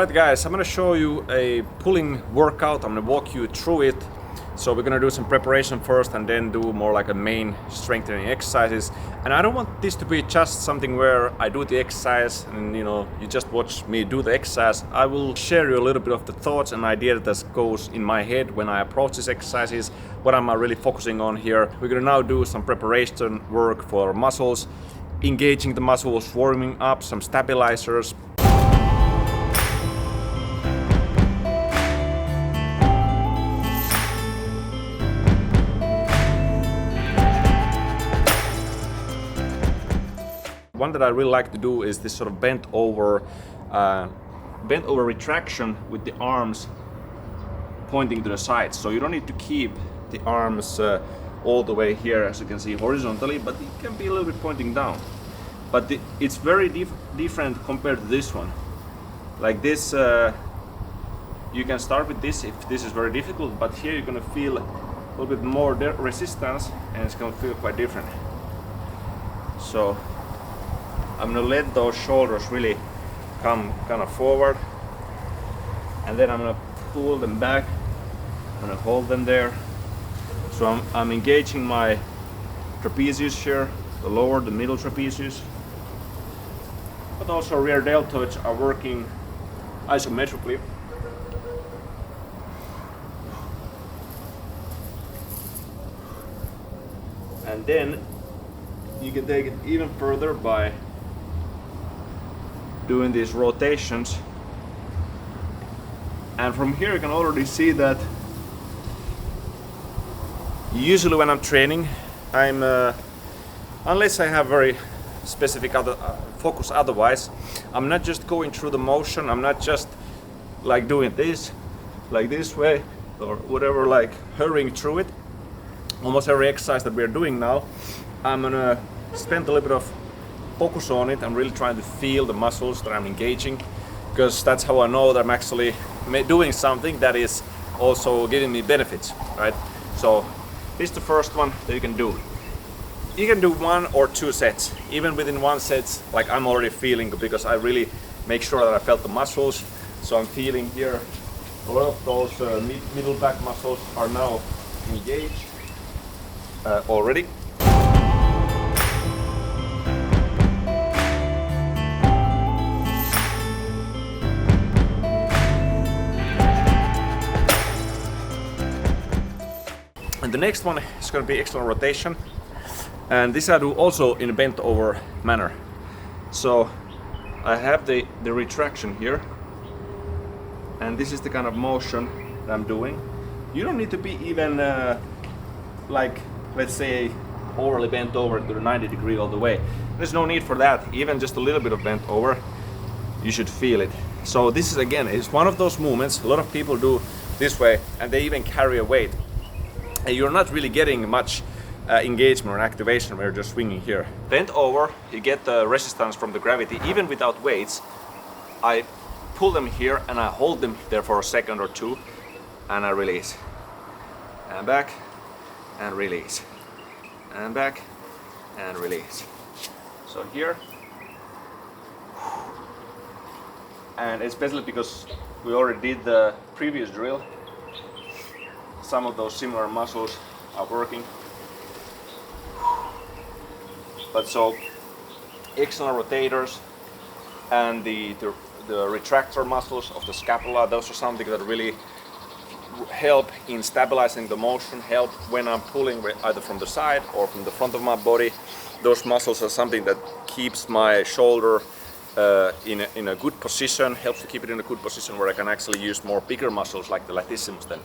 Alright guys, I'm gonna show you a pulling workout. I'm gonna walk you through it. So we're gonna do some preparation first and then do more like a main strengthening exercises. And I don't want this to be just something where I do the exercise and you just watch me do the exercise. I will share you a little bit of the thoughts and ideas that goes in my head when I approach these exercises, what I'm really focusing on here. We're gonna now do some preparation work for muscles, engaging the muscles, warming up, some stabilizers. One that I really like to do is this sort of bent over retraction with the arms pointing to the sides. So you don't need to keep the arms all the way here, as you can see, horizontally, but it can be a little bit pointing down. But it's very different compared to this one. Like this, you can start with this if this is very difficult, but here you're gonna feel a little bit more resistance and it's gonna feel quite different. So I'm gonna let those shoulders really come kind of forward, and then I'm gonna pull them back. I'm gonna hold them there. So I'm engaging my trapezius here, the lower, the middle trapezius, but also rear deltoids are working isometrically. And then you can take it even further by doing these rotations, and from here you can already see that usually when I'm training, I'm unless I have very specific other focus otherwise, I'm not just going through the motion. I'm not just like doing this like this way or whatever, like hurrying through it. Almost every exercise that we're doing now, I'm gonna spend a little bit of focus on it. I'm really trying to feel the muscles that I'm engaging, because that's how I know that I'm actually doing something that is also giving me benefits, right? So this is the first one that you can do. You can do 1 or 2 sets. Even within 1 set, like I'm already feeling, because I really make sure that I felt the muscles. So I'm feeling here a lot of those middle back muscles are now engaged already. And the next one is going to be external rotation, and this I do also in a bent over manner. So I have the retraction here, and this is the kind of motion that I'm doing. You don't need to be even like, let's say, overly bent over to the 90 degree all the way. There's no need for that. Even just a little bit of bent over, you should feel it. So this is, again, it's one of those movements a lot of people do this way, and they even carry a weight. And you're not really getting much engagement or activation when you're just swinging here. Bent over, you get the resistance from the gravity. Even without weights, I pull them here and I hold them there for a second or two, and I release. And back, and release. And back, and release. So here, and especially because we already did the previous drill, some of those similar muscles are working. But so external rotators and the retractor muscles of the scapula, those are something that really help in stabilizing the motion, help when I'm pulling either from the side or from the front of my body. Those muscles are something that keeps my shoulder in a good position, helps to keep it in a good position where I can actually use more bigger muscles like the latissimus then.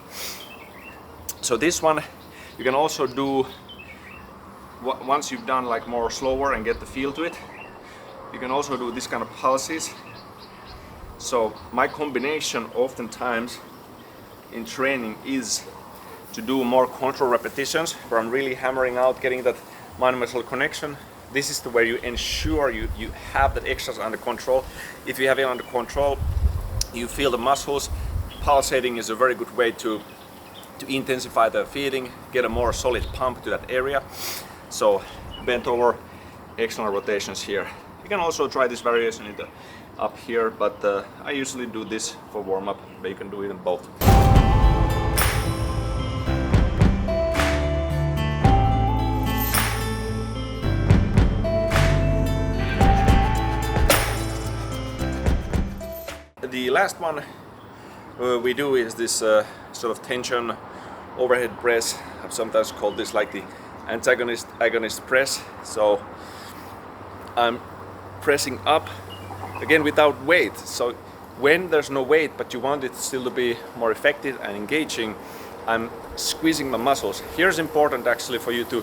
So this one you can also do once you've done like more slower and get the feel to it. You can also do this kind of pulses. So my combination oftentimes in training is to do more control repetitions where I'm really hammering out, getting that mind-muscle connection. This is the way you ensure you have that exercise under control. If you have it under control, you feel the muscles. Pulsating is a very good way to intensify the feeling, get a more solid pump to that area. So bent over external rotations here. You can also try this variation up here, but I usually do this for warm-up, but you can do it in both. The last one we do is this sort of tension overhead press. I've sometimes called this like the antagonist-agonist press. So I'm pressing up again without weight. So when there's no weight but you want it still to be more effective and engaging, I'm squeezing my muscles. Here's important actually for you to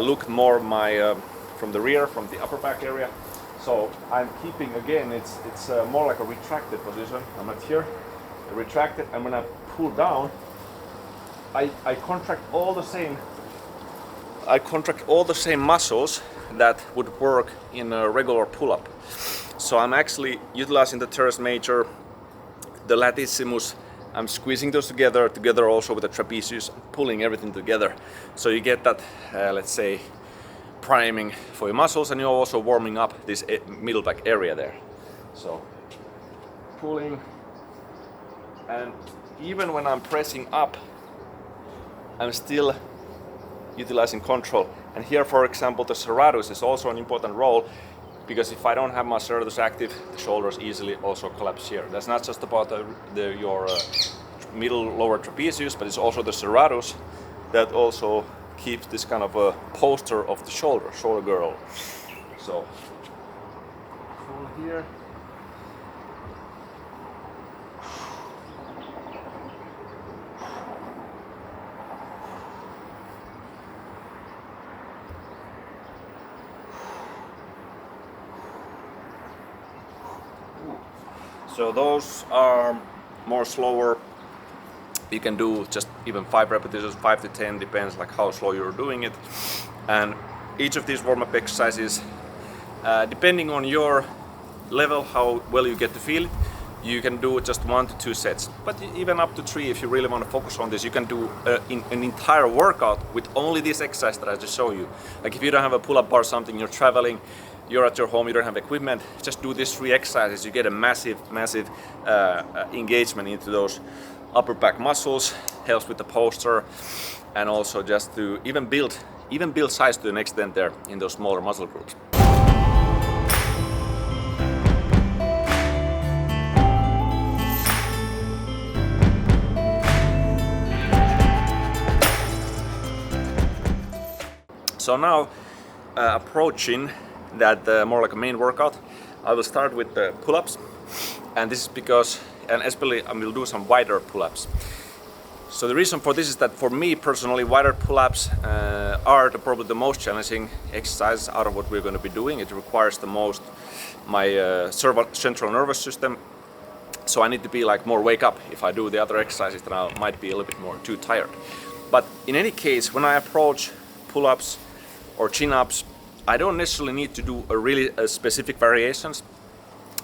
look more my from the rear, from the upper back area. So I'm keeping, again, it's more like a retracted position. I'm not here, I retract it, and when I pull down, I contract all the same muscles that would work in a regular pull-up. So I'm actually utilizing the teres major, the latissimus. I'm squeezing those together also with the trapezius, pulling everything together. So you get that, let's say, priming for your muscles, and you're also warming up this middle back area there. So pulling, and even when I'm pressing up, I'm still utilizing control. And here, for example, the serratus is also an important role, because if I don't have my serratus active, the shoulders easily also collapse here. That's not just about your middle lower trapezius, but it's also the serratus that also keeps this kind of a posture of the shoulder girdle. So pull here. So those are more slower. You can do just even 5 repetitions, 5 to 10, depends like how slow you're doing it. And each of these warm-up exercises, depending on your level, how well you get to feel it, you can do just 1 to 2 sets. But even up to 3, if you really want to focus on this, you can do an entire workout with only this exercise that I just showed you. Like if you don't have a pull-up bar or something, you're traveling, you're at your home, you don't have equipment, just do these 3 exercises. You get a massive engagement into those upper back muscles, helps with the posture, and also just to even build size to an extent there in those smaller muscle groups. So now approaching that more like a main workout, I will start with the pull-ups, and this is because, and especially I will do some wider pull-ups. So the reason for this is that for me personally, wider pull-ups are probably the most challenging exercise out of what we're going to be doing. It requires the most my central nervous system, so I need to be like more wake up. If I do the other exercises, then I might be a little bit more too tired. But in any case, when I approach pull-ups or chin-ups, I don't necessarily need to do a really specific variations.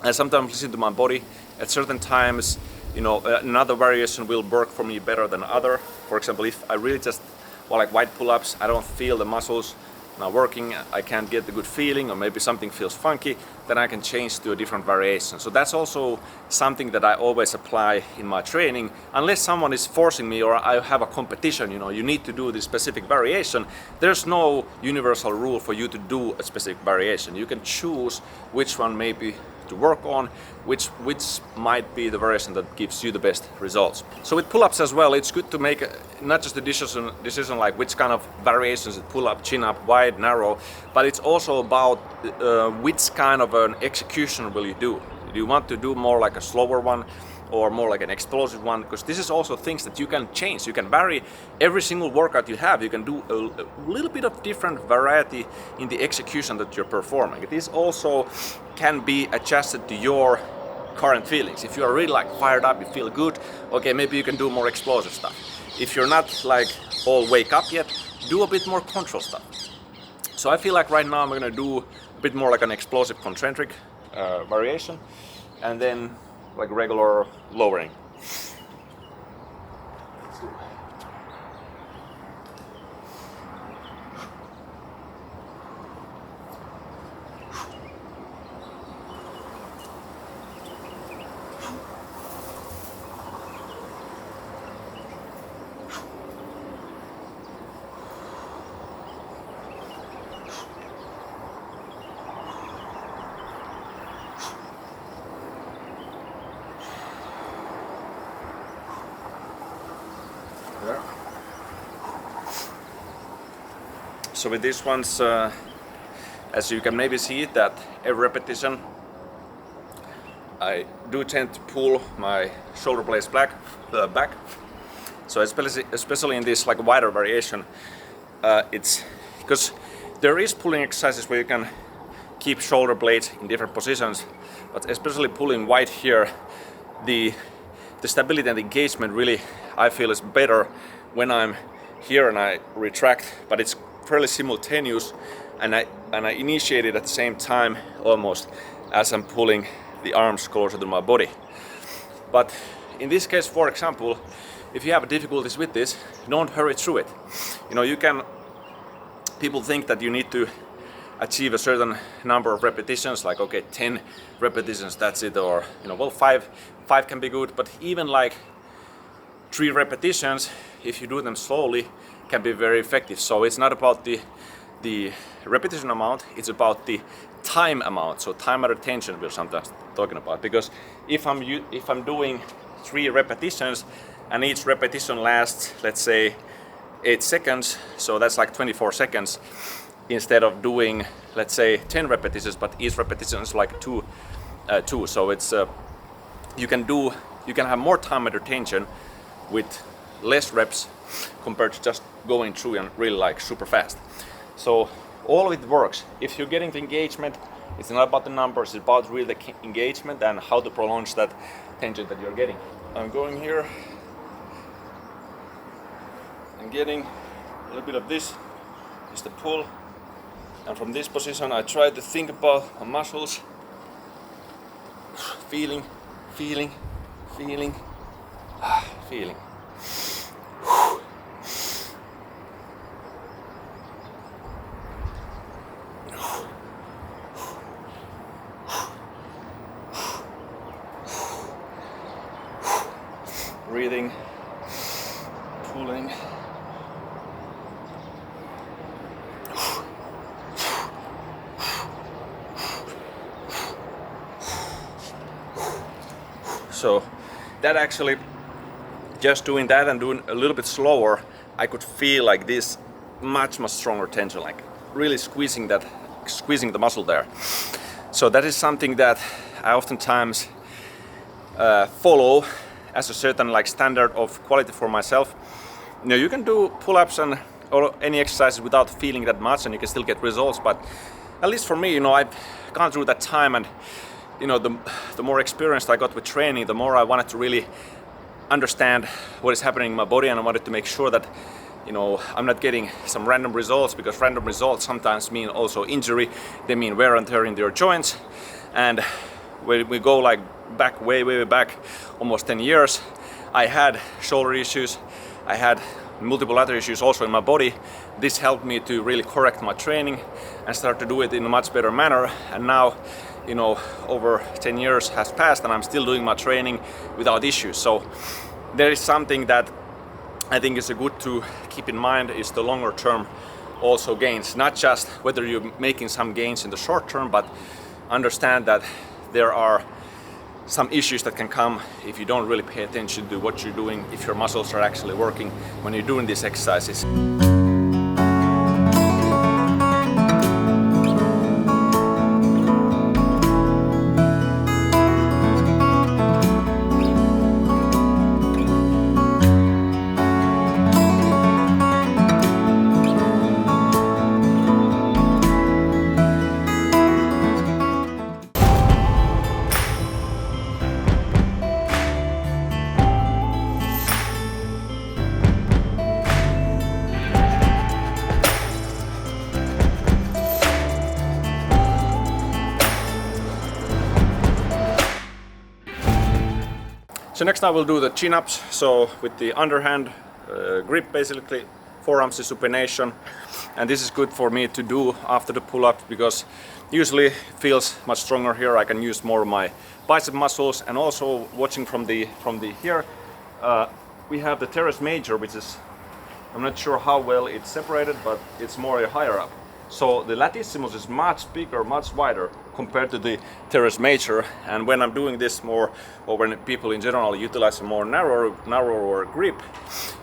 I sometimes listen to my body. At certain times, you know, another variation will work for me better than other. For example, if I really just, well, like wide pull-ups, I don't feel the muscles not working, I can't get the good feeling, or maybe something feels funky, then I can change to a different variation. So that's also something that I always apply in my training. Unless someone is forcing me or I have a competition, you know, you need to do this specific variation, there's no universal rule for you to do a specific variation. You can choose which one maybe to work on, which might be the variation that gives you the best results. So with pull-ups as well, it's good to make not just a decision like which kind of variations, pull-up, chin-up, wide, narrow, but it's also about which kind of an execution will you do. Do you want to do more like a slower one or more like an explosive one? Because this is also things that you can change. You can vary every single workout you have. You can do a little bit of different variety in the execution that you're performing. This also can be adjusted to your current feelings. If you are really like fired up, you feel good, okay, maybe you can do more explosive stuff. If you're not like all wake up yet, do a bit more control stuff. So I feel like right now I'm gonna do a bit more like an explosive concentric variation, and then like regular lowering. there. So with these ones, as you can maybe see that every repetition I do tend to pull my shoulder blades back. So especially in this like wider variation, it's because there is pulling exercises where you can keep shoulder blades in different positions, but especially pulling wide here, the stability and engagement really I feel is better when I'm here and I retract, but it's fairly simultaneous, and I initiate it at the same time almost as I'm pulling the arms closer to my body. But in this case, for example, if you have difficulties with this, don't hurry through it. You know, people think that you need to achieve a certain number of repetitions, like okay, 10 repetitions, that's it, or you know, well, five can be good, but even like 3 repetitions, if you do them slowly, can be very effective. So it's not about the repetition amount, it's about the time amount. So time at attention we're sometimes talking about, because if I'm doing 3 repetitions and each repetition lasts, let's say 8 seconds, so that's like 24 seconds, instead of doing, let's say, 10 repetitions, but each repetition is like two. So it's you can have more time at attention with less reps compared to just going through and really like super fast. So all of it works. If you're getting the engagement, it's not about the numbers, it's about really the engagement and how to prolong that tension that you're getting. I'm going here and getting a little bit of this is the pull, and from this position I try to think about my muscles, feeling. Breathing, pulling. So that actually, just doing that and doing a little bit slower, I could feel like this much stronger tension, like really squeezing the muscle there. So that is something that I oftentimes follow as a certain like standard of quality for myself. You know, you can do pull-ups and or any exercises without feeling that much and you can still get results, but at least for me, you know, I've gone through that time, and you know, the more experienced I got with training, the more I wanted to really understand what is happening in my body, and I wanted to make sure that, you know, I'm not getting some random results, because random results sometimes mean also injury. They mean wear and tear in your joints. And when we go like back, way back, almost 10 years, I had shoulder issues, I had multiple other issues also in my body. This helped me to really correct my training and start to do it in a much better manner. And now, you know, over 10 years has passed and I'm still doing my training without issues. So there is something that I think is good to keep in mind, is the longer term also gains, not just whether you're making some gains in the short term, but understand that there are some issues that can come if you don't really pay attention to what you're doing, if your muscles are actually working when you're doing these exercises. So next I will do the chin-ups, so with the underhand grip, basically forearms in supination, and this is good for me to do after the pull-up because usually it feels much stronger here. I can use more of my bicep muscles, and also watching from the here we have the teres major, which is, I'm not sure how well it's separated, but it's more higher up. So the latissimus is much bigger, much wider compared to the teres major. And when I'm doing this more, or when people in general utilize a more narrower grip,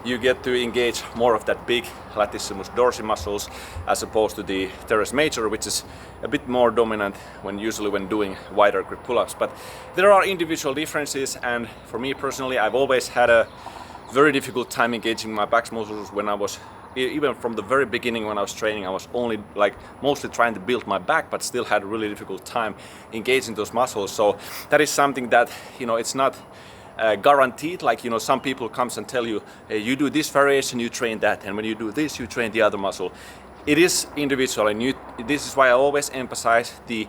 you get to engage more of that big latissimus dorsi muscles as opposed to the teres major, which is a bit more dominant usually when doing wider grip pull-ups. But there are individual differences, and for me personally, I've always had a very difficult time engaging my back muscles when I was, even from the very beginning when I was training, I was only mostly trying to build my back, but still had a really difficult time engaging those muscles. So that is something that, it's not guaranteed. Some people comes and tell you, hey, you do this variation, you train that, and when you do this, you train the other muscle. It is individual, and this is why I always emphasize the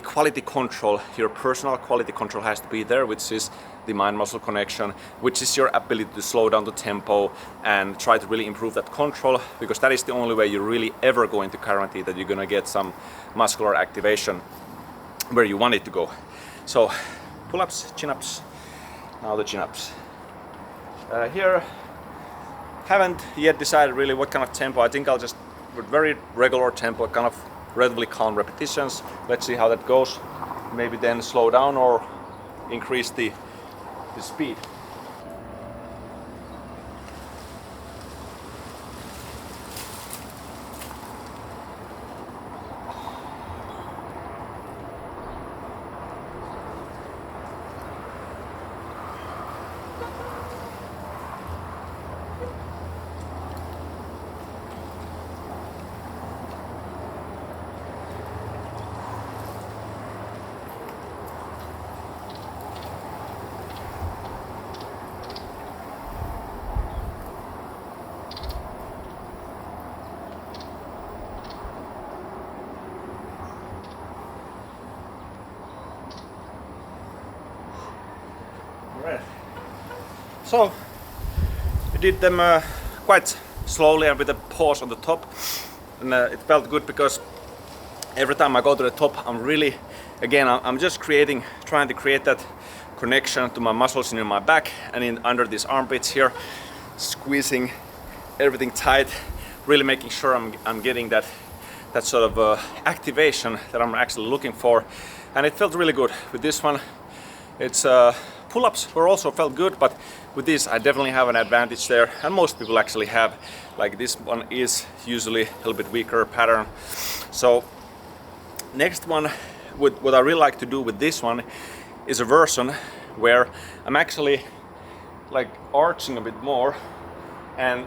quality control. Your personal quality control has to be there, which is the mind-muscle connection, which is your ability to slow down the tempo and try to really improve that control, because that is the only way you're really ever going to guarantee that you're going to get some muscular activation where you want it to go. So pull-ups, chin-ups, now the chin-ups. Here, haven't yet decided really what kind of tempo. I think I'll just, with very regular tempo, kind of relatively calm repetitions. Let's see how that goes. Maybe then slow down or increase the speed. So we did them quite slowly and with a pause on the top, and it felt good because every time I go to the top, I'm really, again, I'm just trying to create that connection to my muscles in my back and under these armpits here, squeezing everything tight, really making sure I'm getting that sort of activation that I'm actually looking for, and it felt really good. With this one, it's pull-ups were also felt good, but with this I definitely have an advantage there, and most people actually have. Like, this one is usually a little bit weaker pattern. So next one, what I really like to do with this one is a version where I'm actually like arching a bit more, and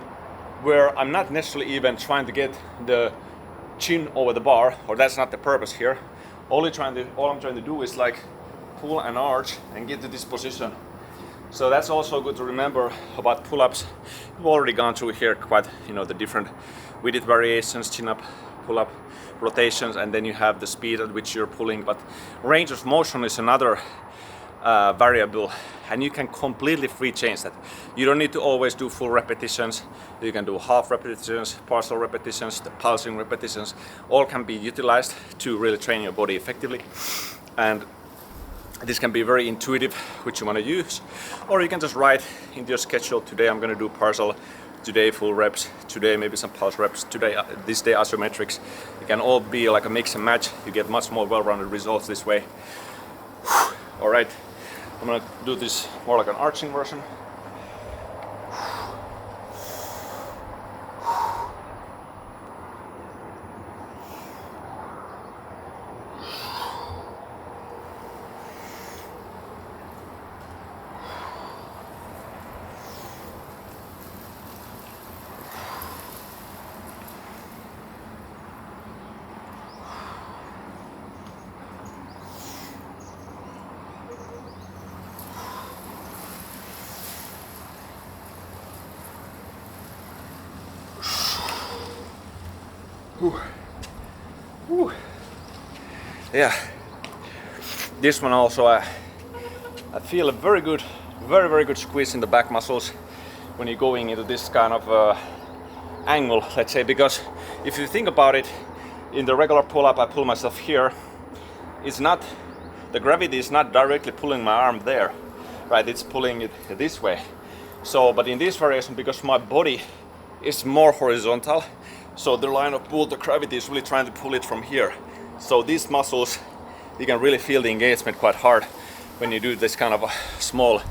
where I'm not necessarily even trying to get the chin over the bar, or that's not the purpose here. All I'm trying to do is like pull and arch and get to this position. So that's also good to remember about pull-ups. We've already gone through here quite, the different width variations, chin-up, pull-up, rotations, and then you have the speed at which you're pulling. But range of motion is another variable, and you can completely free change that. You don't need to always do full repetitions. You can do half repetitions, partial repetitions, the pulsing repetitions. All can be utilized to really train your body effectively. And this can be very intuitive, which you want to use, or you can just write into your schedule, today I'm going to do partial, today full reps, today maybe some pulse reps, this day isometrics. It can all be like a mix and match. You get much more well-rounded results this way. All right, I'm going to do this more like an arching version. Yeah, this one also I feel a very good squeeze in the back muscles when you're going into this kind of angle, let's say, because if you think about it, in the regular pull-up I pull myself here, the gravity is not directly pulling my arm there, right? It's pulling it this way. So, but in this variation, because my body is more horizontal, so the line of pull, the gravity is really trying to pull it from here. So these muscles you can really feel the engagement quite hard when you do this kind of small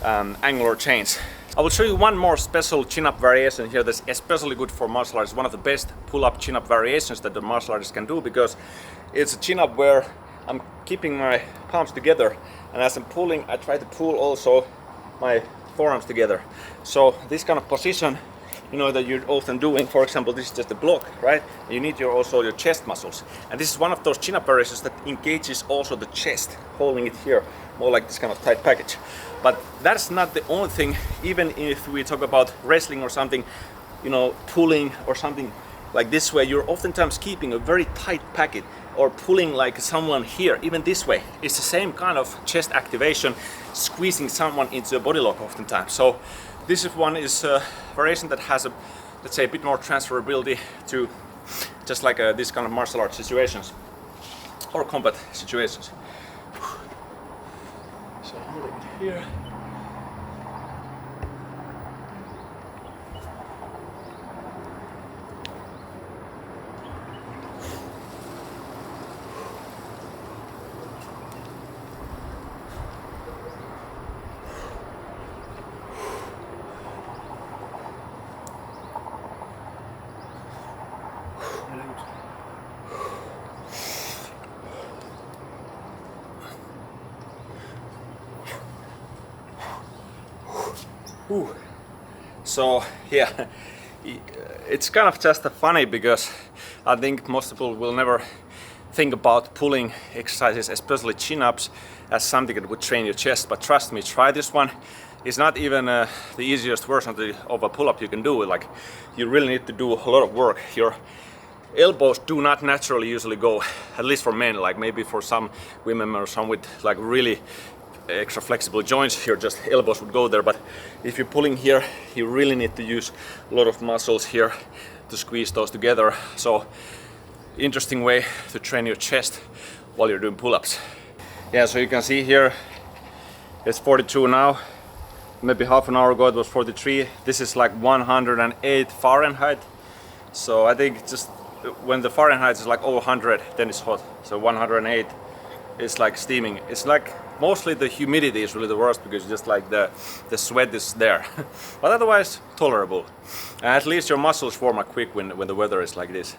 angular chains. I will show you one more special chin-up variation here that's especially good for martial artists. One of the best pull-up chin-up variations that the martial artist can do, because it's a chin-up where I'm keeping my palms together, and as I'm pulling, I try to pull also my forearms together. So this kind of position, you know, that you're often doing, for example, this is just a block, right? You need also your chest muscles. And this is one of those chin-up variations that engages also the chest, holding it here, more like this kind of tight package. But that's not the only thing. Even if we talk about wrestling or something, you know, pulling or something like this way, you're oftentimes keeping a very tight packet, or pulling like someone here, even this way. It's the same kind of chest activation, squeezing someone into a body lock oftentimes. So this is a variation that has a, let's say, a bit more transferability to just like this kind of martial arts situations or combat situations. So holding it here. So yeah, it's kind of just funny, because I think most people will never think about pulling exercises, especially chin-ups, as something that would train your chest. But trust me, try this one. It's not even the easiest version of a pull-up you can do. Like, you really need to do a lot of work. Your elbows do not naturally usually go, at least for men. Like maybe for some women or some with like really extra flexible joints, your just elbows would go there. But if you're pulling here, you really need to use a lot of muscles here to squeeze those together. So interesting way to train your chest while you're doing pull-ups. Yeah, so you can see here it's 42 now. Maybe half an hour ago it was 43. This is like 108 Fahrenheit. So I think just when the Fahrenheit is like over 100, then it's hot. So 108 is like steaming. It's like mostly the humidity is really the worst, because just like the sweat is there. But otherwise tolerable. And at least your muscles warm up quick when the weather is like this.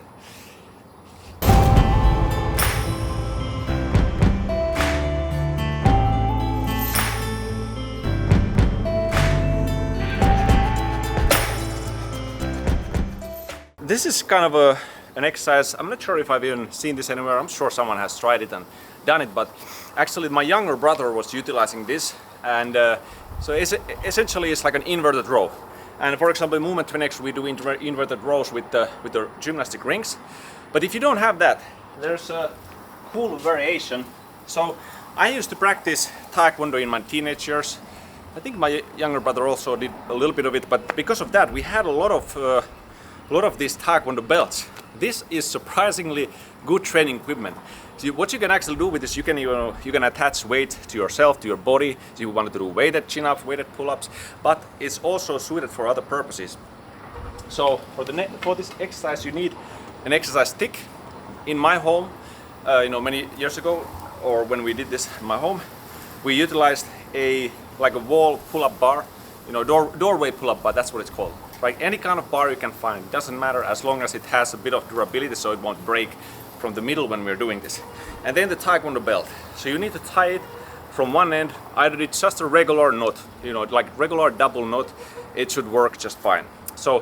This is kind of an exercise. I'm not sure if I've even seen this anywhere. I'm sure someone has tried it and done it, but actually my younger brother was utilizing this, and so essentially it's like an inverted row. And for example, in Movement 20X we do inverted rows with the gymnastic rings. But if you don't have that, there's a cool variation. So I used to practice Taekwondo in my teenage years. I think my younger brother also did a little bit of it, but because of that we had a lot of these Taekwondo belts. This is surprisingly good training equipment. So what you can actually do with this, you can attach weight to yourself, to your body. So you want to do weighted chin-ups, weighted pull-ups, but it's also suited for other purposes. So for this exercise, you need an exercise stick. In my home, many years ago, or when we did this in my home, we utilized a wall pull-up bar, doorway pull-up bar. That's what it's called. Right, any kind of bar you can find, it doesn't matter, as long as it has a bit of durability, so it won't break from the middle when we're doing this. And then the Taekwondo belt. So you need to tie it from one end. Either it's just a regular knot, like regular double knot, it should work just fine. So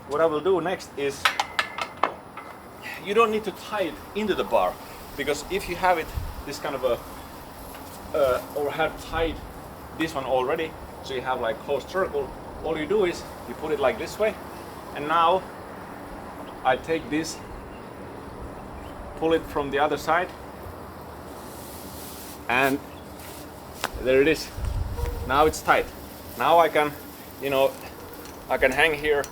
what I will do next is, you don't need to tie it into the bar, because if you have it this kind of or have tied this one already, so you have like closed circle, all you do is you put it like this way, and now I take this, pull it from the other side, and there it is. Now it's tight. Now I can, I can hang here,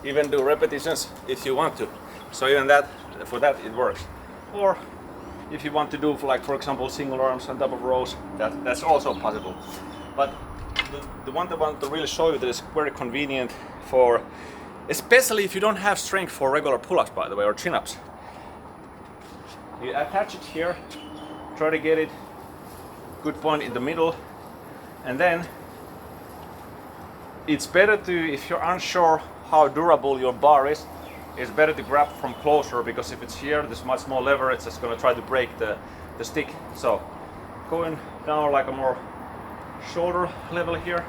even do repetitions if you want to. So even for that it works. Or if you want to do for example single arms on top of rows, that's also possible. But the one that I want to really show you that is very convenient for, especially if you don't have strength for regular pull-ups, by the way, or chin-ups. You attach it here, try to get it good point in the middle, and then it's better to, if you're unsure how durable your bar is, it's better to grab from closer, because if it's here, there's much more leverage, it's gonna try to break the stick. So going down like a more shoulder level here.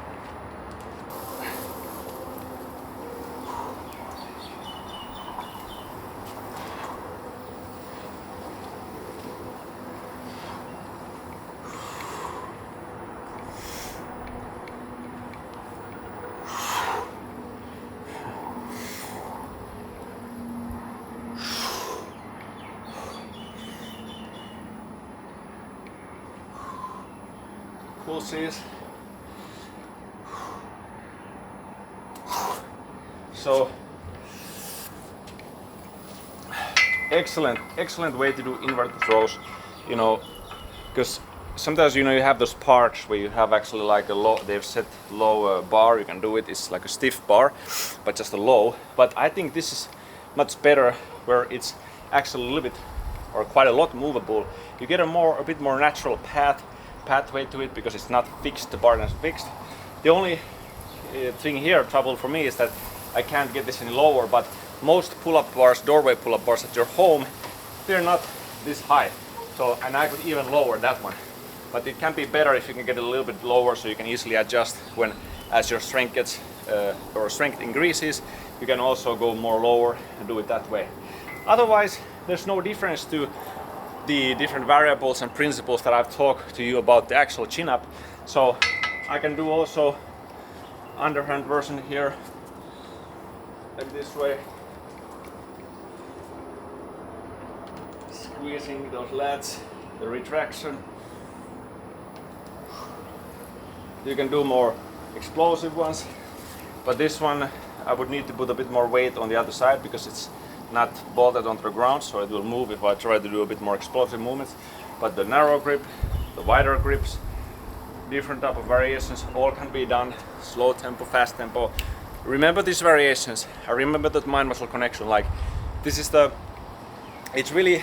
Pulses. So excellent way to do inverted rows, you know, because sometimes, you know, you have those parts where you have actually like a low, they've set low bar, you can do it, it's like a stiff bar, but just a low. But I think this is much better where it's actually a little bit or quite a lot movable. You get a bit more natural pathway to it, because it's not fixed, the bar is fixed. The only thing here, trouble for me, is that I can't get this any lower, but most pull-up bars, doorway pull-up bars at your home, they're not this high. So, and I could even lower that one. But it can be better if you can get it a little bit lower, so you can easily adjust when, as your strength gets, or strength increases, you can also go more lower and do it that way. Otherwise, there's no difference to the different variables and principles that I've talked to you about the actual chin-up. So I can do also underhand version here, like this way, squeezing those lats, the retraction. You can do more explosive ones, but this one I would need to put a bit more weight on the other side, because it's not bolted onto the ground, so it will move if I try to do a bit more explosive movements. But the narrow grip, the wider grips, different type of variations, all can be done. Slow tempo, fast tempo. Remember these variations. I remember that mind-muscle connection. Like, this is it's really,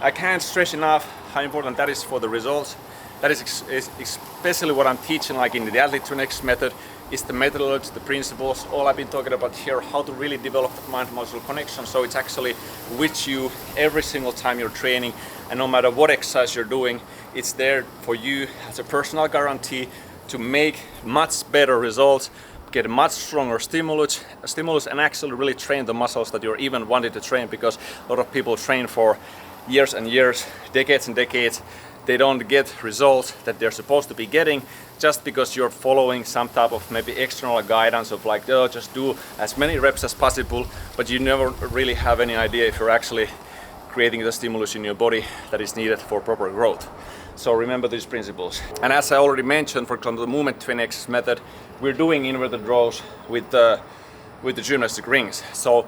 I can't stress enough how important that is for the results. That is especially what I'm teaching, like in the Calisthenics method, is the methodology, the principles, all I've been talking about here, how to really develop that mind-muscle connection, so it's actually with you every single time you're training, and no matter what exercise you're doing, it's there for you as a personal guarantee to make much better results, get a much stronger stimulus, and actually really train the muscles that you're even wanting to train, because a lot of people train for years and years, decades and decades. They don't get results that they're supposed to be getting just because you're following some type of maybe external guidance of like, oh, just do as many reps as possible, but you never really have any idea if you're actually creating the stimulus in your body that is needed for proper growth. So remember these principles. And as I already mentioned, for example, the movement twin X method, we're doing inverted rows with the gymnastic rings. So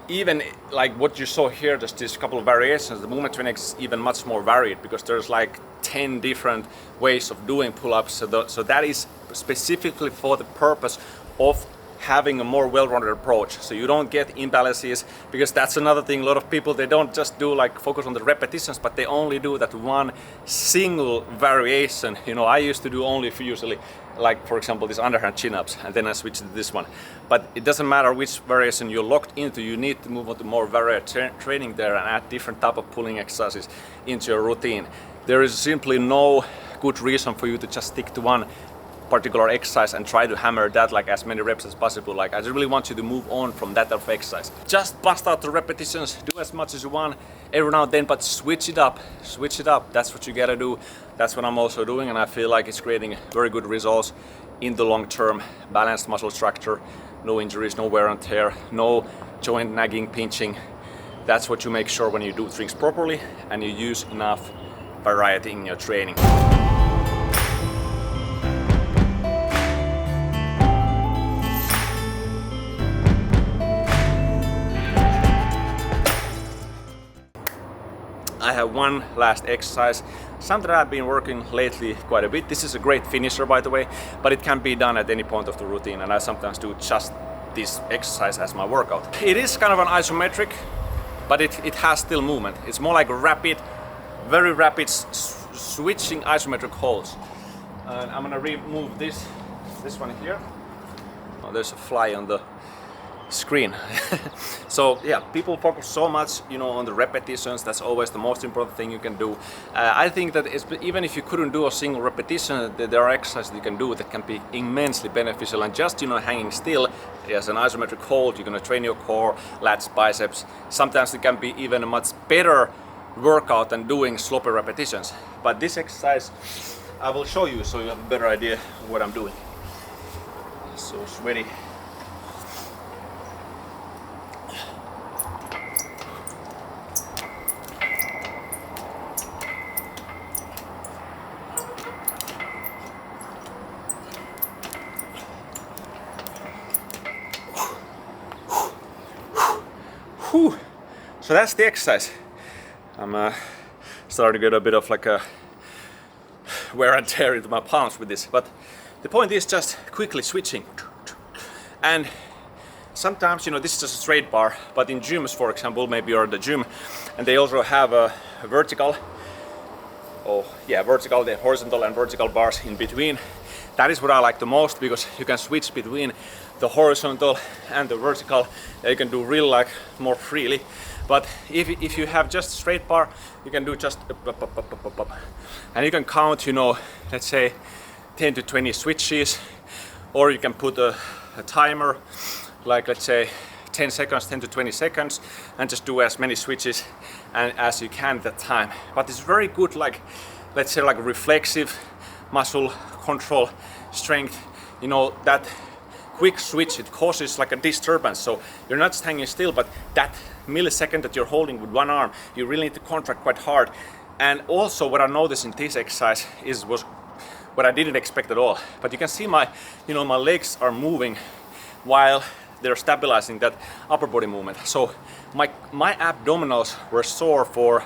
even like what you saw here, just this couple of variations, the movement twin X is even much more varied, because there's like 10 different ways of doing pull-ups. So that is specifically for the purpose of having a more well-rounded approach, so you don't get imbalances, because that's another thing. A lot of people, they don't just do like focus on the repetitions, but they only do that one single variation. You know, I used to do only usually, like for example, these underhand chin-ups, and then I switched to this one. But it doesn't matter which variation you're locked into, you need to move on to more varied training there and add different type of pulling exercises into your routine. There is simply no good reason for you to just stick to one particular exercise and try to hammer that like as many reps as possible. Like, I really want you to move on from that type of exercise. Just bust out the repetitions, do as much as you want every now and then, but switch it up. That's what you gotta do. That's what I'm also doing, and I feel like it's creating very good results in the long term. Balanced muscle structure, no injuries, no wear and tear, no joint nagging, pinching. That's what you make sure when you do things properly and you use enough variety in your training. I have one last exercise, something that I've been working lately quite a bit. This is a great finisher, by the way, but it can be done at any point of the routine, and I sometimes do just this exercise as my workout. It is kind of an isometric but it has still movement. It's more like rapid, very rapid switching isometric holds. And I'm gonna remove this one here. Oh, there's a fly on the screen. So yeah, people focus so much, you know, on the repetitions. That's always the most important thing you can do. I think that even if you couldn't do a single repetition, there are exercises you can do that can be immensely beneficial. And just, you know, hanging still as an isometric hold, you're gonna train your core, lats, biceps. Sometimes it can be even a much better workout than doing sloppy repetitions. But this exercise I will show you so you have a better idea of what I'm doing. So sweaty. So that's the exercise. I'm starting to get a bit of like a wear and tear into my palms with this, but the point is just quickly switching. And sometimes, you know, this is just a straight bar, but in gyms, for example, maybe you're at the gym and they also have a vertical, the horizontal and vertical bars in between. That is what I like the most, because you can switch between the horizontal and the vertical. You can do really like more freely. But if you have just a straight bar, you can do just up. And you can count, you know, let's say 10 to 20 switches, or you can put a timer, like let's say 10 seconds, 10 to 20 seconds, and just do as many switches as you can at that time. But it's very good, like let's say like reflexive muscle control strength, you know, that quick switch, it causes like a disturbance. So you're not just hanging still, but that millisecond that you're holding with one arm, you really need to contract quite hard. And also what I noticed in this exercise was what I didn't expect at all. But you can see my legs are moving while they're stabilizing that upper body movement. So my abdominals were sore for,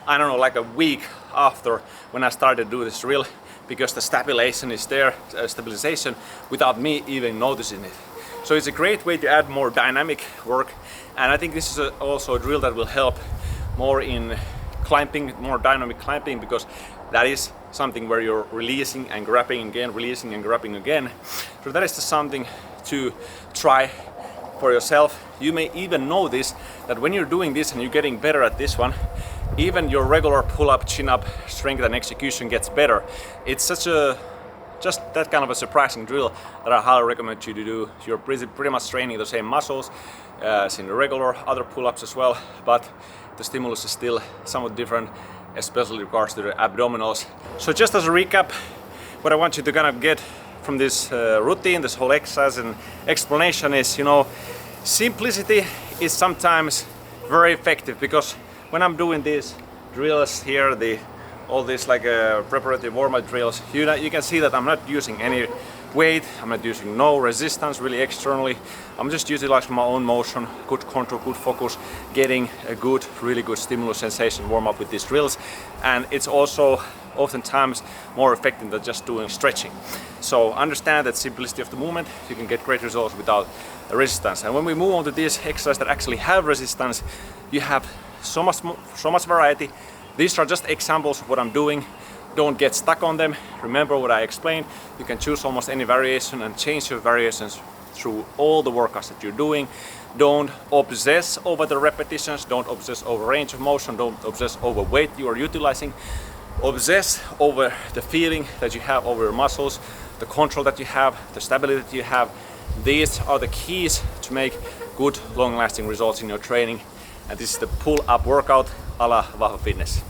I don't know, like a week after when I started to do this drill, because the stabilization is there, stabilization, without me even noticing it. So it's a great way to add more dynamic work, and I think this is also a drill that will help more in climbing, more dynamic climbing, because that is something where you're releasing and grabbing again, releasing and grabbing again. So that is just something to try for yourself. You may even know this, that when you're doing this and you're getting better at this one, even your regular pull-up, chin-up strength and execution gets better. It's just that kind of a surprising drill that I highly recommend you to do. You're pretty much training the same muscles as in the regular other pull-ups as well, but the stimulus is still somewhat different, especially in regards to the abdominals. So just as a recap, what I want you to kind of get from this routine, this whole exercise and explanation is, you know, simplicity is sometimes very effective, because when I'm doing these drills here, all these like preparatory warm-up drills, you can see that I'm not using any weight, I'm not using no resistance really externally. I'm just utilizing my own motion, good control, good focus, getting a good, really good stimulus sensation warm-up with these drills. And it's also oftentimes more effective than just doing stretching. So understand that simplicity of the movement, you can get great results without resistance. And when we move on to these exercises that actually have resistance, you have so much variety. These are just examples of what I'm doing. Don't get stuck on them. Remember what I explained. You can choose almost any variation and change your variations through all the workouts that you're doing. Don't obsess over the repetitions. Don't obsess over range of motion. Don't obsess over weight you are utilizing. Obsess over the feeling that you have over your muscles, the control that you have, the stability that you have. These are the keys to make good, long-lasting results in your training. And this is the pull-up workout a la VAHVA Fitness.